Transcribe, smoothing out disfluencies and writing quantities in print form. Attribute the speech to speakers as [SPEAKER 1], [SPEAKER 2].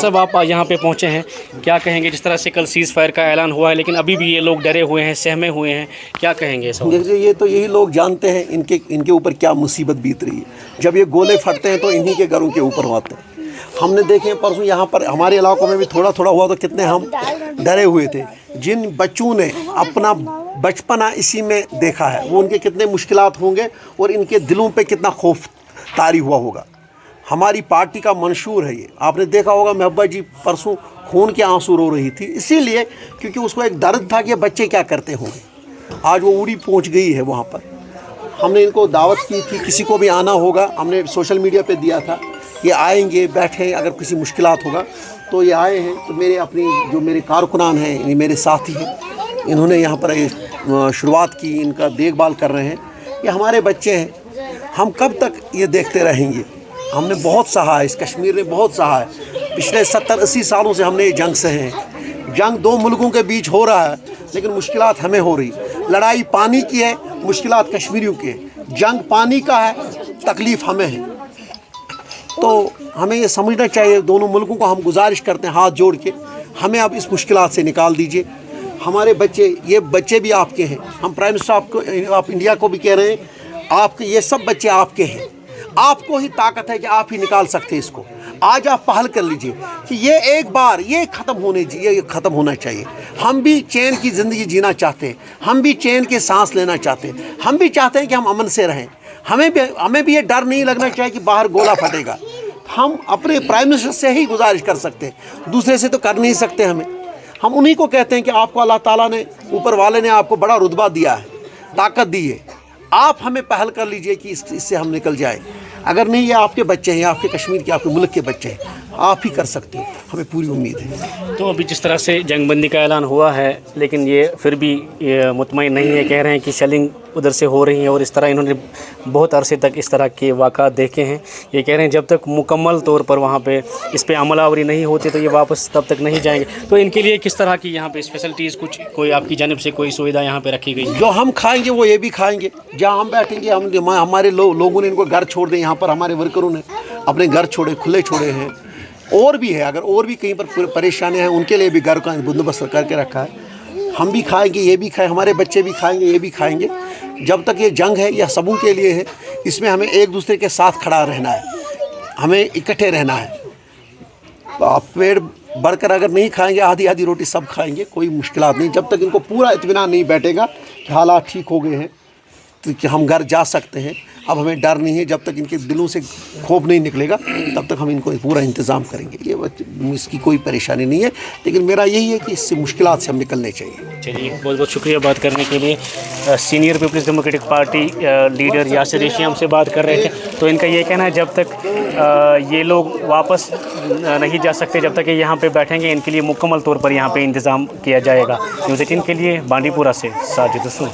[SPEAKER 1] साहब आप यहाँ पे पहुँचे हैं, क्या कहेंगे? जिस तरह से कल सीज़ फायर का ऐलान हुआ है लेकिन अभी भी ये लोग डरे हुए हैं, सहमे हुए हैं, क्या कहेंगे?
[SPEAKER 2] देखिए, ये तो यही लोग जानते हैं इनके ऊपर क्या मुसीबत बीत रही है। जब ये गोले फटते हैं तो इन्हीं के घरों के ऊपर आते हैं। हमने देखे परसों यहाँ पर हमारे इलाकों में भी थोड़ा थोड़ा हुआ तो कितने हम डरे हुए थे। जिन बच्चों ने अपना बचपना इसी में देखा है वो उनके कितने मुश्किलात होंगे और इनके दिलों पे कितना खौफ तारी हुआ होगा। हमारी पार्टी का मंशूर है ये, आपने देखा होगा महबूबा जी परसों खून के आंसू रो रही थी, इसीलिए क्योंकि उसको एक दर्द था कि बच्चे क्या करते होंगे। आज वो उड़ी पहुंच गई है वहाँ पर। हमने इनको दावत की थी, किसी को भी आना होगा, हमने सोशल मीडिया पे दिया था, ये आएंगे, बैठें, अगर किसी मुश्किलात होगा तो ये आए हैं। तो जो मेरे कारकुनान हैं, ये मेरे साथी हैं, इन्होंने यहाँ पर शुरुआत की, इनका देखभाल कर रहे हैं। ये हमारे बच्चे हैं, हम कब तक ये देखते रहेंगे? हमने बहुत सहा है, इस कश्मीर ने बहुत सहा है। पिछले 70-80 सालों से हमने ये जंग सहे हैं। जंग दो मुल्कों के बीच हो रहा है लेकिन मुश्किलात हमें हो रही। लड़ाई पानी की है, मुश्किलात कश्मीरियों की है। जंग पानी का है, तकलीफ़ हमें है। तो हमें ये समझना चाहिए, दोनों मुल्कों को हम गुजारिश करते हैं हाथ जोड़ के, हमें अब इस मुश्किलात से निकाल दीजिए। हमारे बच्चे, ये बच्चे भी आपके हैं। हम प्राइम मिनिस्टर आप इंडिया को भी कह रहे हैं, आपके ये सब बच्चे आपके हैं। आपको ही ताकत है कि आप ही निकाल सकते हैं इसको। आज आप पहल कर लीजिए कि ये एक बार ये ख़त्म होना चाहिए। हम भी चैन की ज़िंदगी जीना चाहते हैं, हम भी चैन के सांस लेना चाहते हैं, हम भी चाहते हैं कि हम अमन से रहें। हमें भी ये डर नहीं लगना चाहिए कि बाहर गोला फटेगा। हम अपने प्राइम मिनिस्टर से ही गुजारिश कर सकते हैं, दूसरे से तो कर नहीं सकते। हम उन्हीं को कहते हैं कि आपको अल्लाह ताला ने, ऊपर वाले ने आपको बड़ा रुतबा दिया है, ताकत दी है। आप हमें पहल कर लीजिए कि इससे हम निकल जाए। अगर नहीं, ये आपके बच्चे हैं, आपके कश्मीर के, आपके मुल्क के बच्चे हैं, आप ही कर सकते हो, हमें पूरी उम्मीद है।
[SPEAKER 1] तो अभी जिस तरह से जंगबंदी का ऐलान हुआ है लेकिन ये फिर भी ये मुतमईन नहीं है, कह रहे हैं कि शेलिंग उधर से हो रही है और इस तरह इन्होंने बहुत अरसे तक इस तरह के वाक़ात देखे हैं। ये कह रहे हैं जब तक मुकम्मल तौर पर वहाँ पे इस पर अमलावरी नहीं होती तो ये वापस तब तक नहीं जाएंगे। तो इनके लिए किस तरह की यहाँ पे स्पेशलिटीज़, कोई आपकी जानिब से कोई सुविधा यहाँ पे रखी गई?
[SPEAKER 2] जो हम खाएंगे वो ये भी खाएंगे, जहाँ हम बैठेंगे। हमारे लोगों ने इनको घर छोड़ दें, यहाँ पर हमारे वर्करों ने अपने घर छोड़े, खुले छोड़े हैं। और भी है, अगर और भी कहीं पर परेशानी है उनके लिए भी घर का बंदोबस्त करके रखा है। हम भी खाएंगे, ये भी खाएं, हमारे बच्चे भी खाएंगे, ये भी खाएंगे। जब तक ये जंग है, यह सबों के लिए है। इसमें हमें एक दूसरे के साथ खड़ा रहना है, हमें इकट्ठे रहना है। आप पेट भरकर अगर नहीं खाएंगे, आधी आधी रोटी सब खाएंगे, कोई मुश्किलात नहीं। जब तक इनको पूरा इत्मीनान नहीं बैठेगा कि हालात ठीक हो गए हैं तो कि हम घर जा सकते हैं, अब हमें डर नहीं है, जब तक इनके दिलों से खौफ नहीं निकलेगा तब तक हम इनको पूरा इंतज़ाम करेंगे। ये इसकी कोई परेशानी नहीं है, लेकिन मेरा यही है कि इससे मुश्किलात से हम निकलने चाहिए।
[SPEAKER 1] चलिए, बहुत बहुत शुक्रिया बात करने के लिए। Senior peoples democratic party leader Yasir Reshi हमसे बात कर रहे थे। तो इनका ये कहना है जब तक ये लोग वापस नहीं जा सकते, जब तक ये यहाँ पे बैठेंगे, इनके लिए मुकम्मल तौर पर यहाँ पे इंतज़ाम किया जाएगा। न्यूज़ 18 के लिए बांडीपुरा से साजिद रसूल।